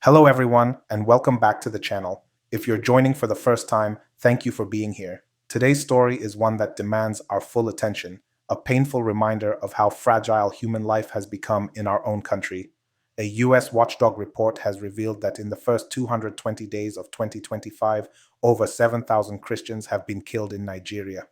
Hello, everyone, and welcome back to the channel. If you're joining for the first time, thank you for being here. Today's story is one that demands our full attention, a painful reminder of how fragile human life has become in our own country. A US watchdog report has revealed that in the first 220 days of 2025, over 7,000 Christians have been killed in Nigeria.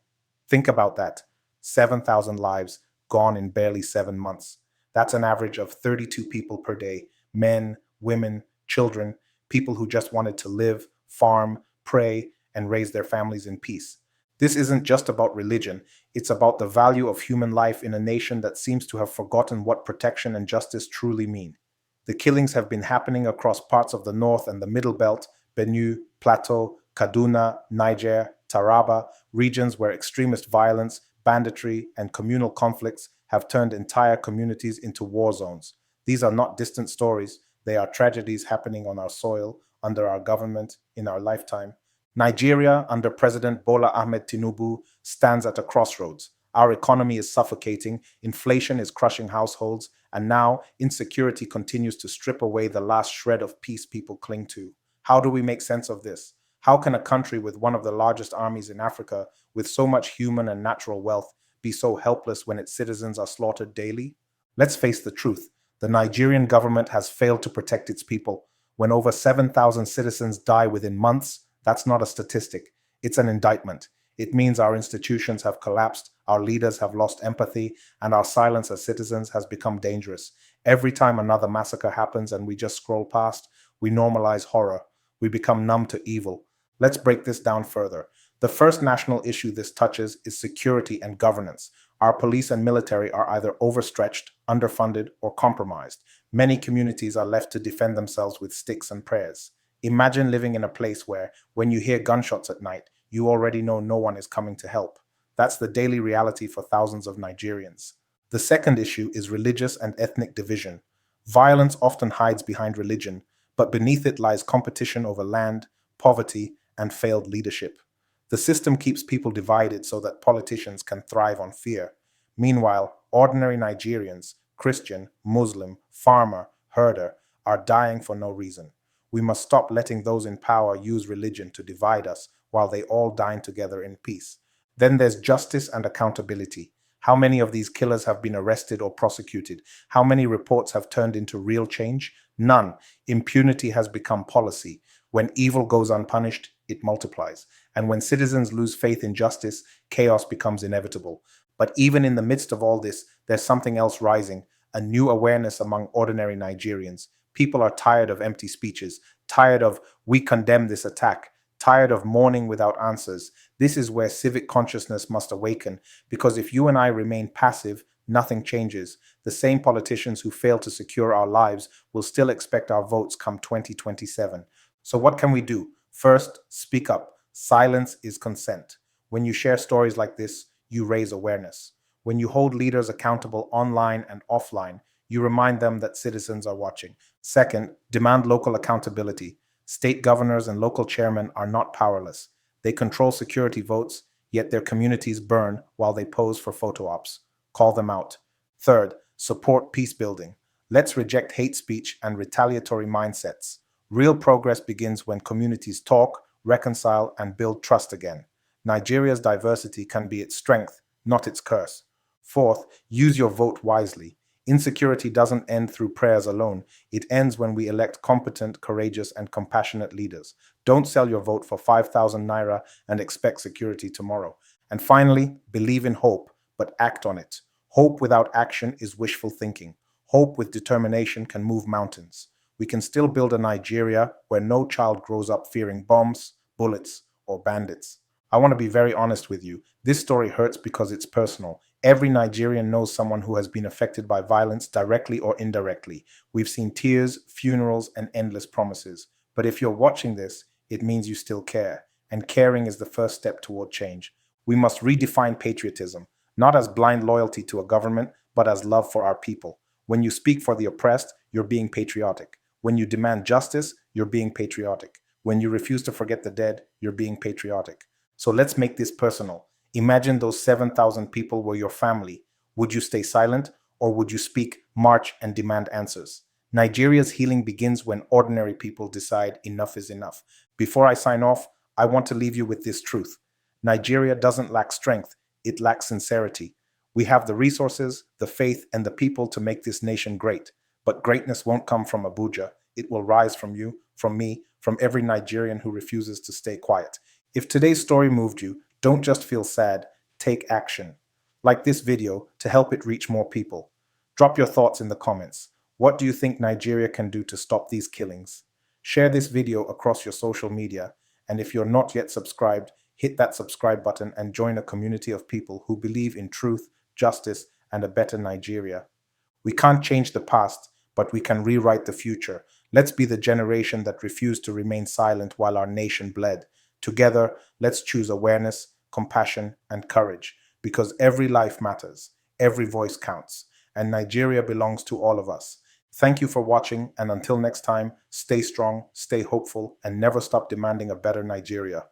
Think about that, 7,000 lives gone in barely 7 months. That's an average of 32 people per day, men, women, children, people who just wanted to live, farm, pray, and raise their families in peace. This isn't just about religion, it's about the value of human life in a nation that seems to have forgotten what protection and justice truly mean. The killings have been happening across parts of the North and the Middle Belt, Benue, Plateau, Kaduna, Niger, Taraba, regions where extremist violence, banditry, and communal conflicts have turned entire communities into war zones. These are not distant stories. They are tragedies happening on our soil, under our government, in our lifetime. Nigeria, under President Bola Ahmed Tinubu, stands at a crossroads. Our economy is suffocating, inflation is crushing households, and now insecurity continues to strip away the last shred of peace people cling to. How do we make sense of this? How can a country with one of the largest armies in Africa, with so much human and natural wealth, be so helpless when its citizens are slaughtered daily? Let's face the truth. The Nigerian government has failed to protect its people. When over 7,000 citizens die within months, that's not a statistic. It's an indictment. It means our institutions have collapsed, our leaders have lost empathy, and our silence as citizens has become dangerous. Every time another massacre happens and we just scroll past, we normalize horror. We become numb to evil. Let's break this down further. The first national issue this touches is security and governance. Our police and military are either overstretched, underfunded, or compromised. Many communities are left to defend themselves with sticks and prayers. Imagine living in a place where, when you hear gunshots at night, you already know no one is coming to help. That's the daily reality for thousands of Nigerians. The second issue is religious and ethnic division. Violence often hides behind religion, but beneath it lies competition over land, poverty, and failed leadership. The system keeps people divided so that politicians can thrive on fear. Meanwhile, ordinary Nigerians, Christian, Muslim, farmer, herder, are dying for no reason. We must stop letting those in power use religion to divide us while they all dine together in peace. Then there's justice and accountability. How many of these killers have been arrested or prosecuted? How many reports have turned into real change? None. Impunity has become policy. When evil goes unpunished, it multiplies. And when citizens lose faith in justice, chaos becomes inevitable. But even in the midst of all this, there's something else rising, a new awareness among ordinary Nigerians. People are tired of empty speeches, tired of "we condemn this attack," tired of mourning without answers. This is where civic consciousness must awaken, because if you and I remain passive, nothing changes. The same politicians who fail to secure our lives will still expect our votes come 2027. So what can we do? First, speak up. Silence is consent. When you share stories like this, you raise awareness. When you hold leaders accountable online and offline, you remind them that citizens are watching. Second, demand local accountability. State governors and local chairmen are not powerless. They control security votes, yet their communities burn while they pose for photo ops. Call them out. Third, support peace building. Let's reject hate speech and retaliatory mindsets. Real progress begins when communities talk, reconcile, and build trust again. Nigeria's diversity can be its strength, not its curse. Fourth, use your vote wisely. Insecurity doesn't end through prayers alone. It ends when we elect competent, courageous, and compassionate leaders. Don't sell your vote for 5,000 naira and expect security tomorrow. And finally, believe in hope, but act on it. Hope without action is wishful thinking. Hope with determination can move mountains. We can still build a Nigeria where no child grows up fearing bombs, bullets, or bandits. I want to be very honest with you. This story hurts because it's personal. Every Nigerian knows someone who has been affected by violence directly or indirectly. We've seen tears, funerals, and endless promises. But if you're watching this, it means you still care. And caring is the first step toward change. We must redefine patriotism, not as blind loyalty to a government, but as love for our people. When you speak for the oppressed, you're being patriotic. When you demand justice, you're being patriotic. When you refuse to forget the dead, you're being patriotic. So let's make this personal. Imagine those 7,000 people were your family. Would you stay silent, or would you speak, march, and demand answers? Nigeria's healing begins when ordinary people decide enough is enough. Before I sign off, I want to leave you with this truth. Nigeria doesn't lack strength, it lacks sincerity. We have the resources, the faith, and the people to make this nation great. But greatness won't come from Abuja. It will rise from you, from me, from every Nigerian who refuses to stay quiet. If today's story moved you, don't just feel sad, take action. Like this video to help it reach more people. Drop your thoughts in the comments. What do you think Nigeria can do to stop these killings? Share this video across your social media, and if you're not yet subscribed, hit that subscribe button and join a community of people who believe in truth, justice, and a better Nigeria. We can't change the past, but we can rewrite the future. Let's be the generation that refused to remain silent while our nation bled. Together, let's choose awareness, compassion, and courage, because every life matters, every voice counts, and Nigeria belongs to all of us. Thank you for watching, and until next time, stay strong, stay hopeful, and never stop demanding a better Nigeria.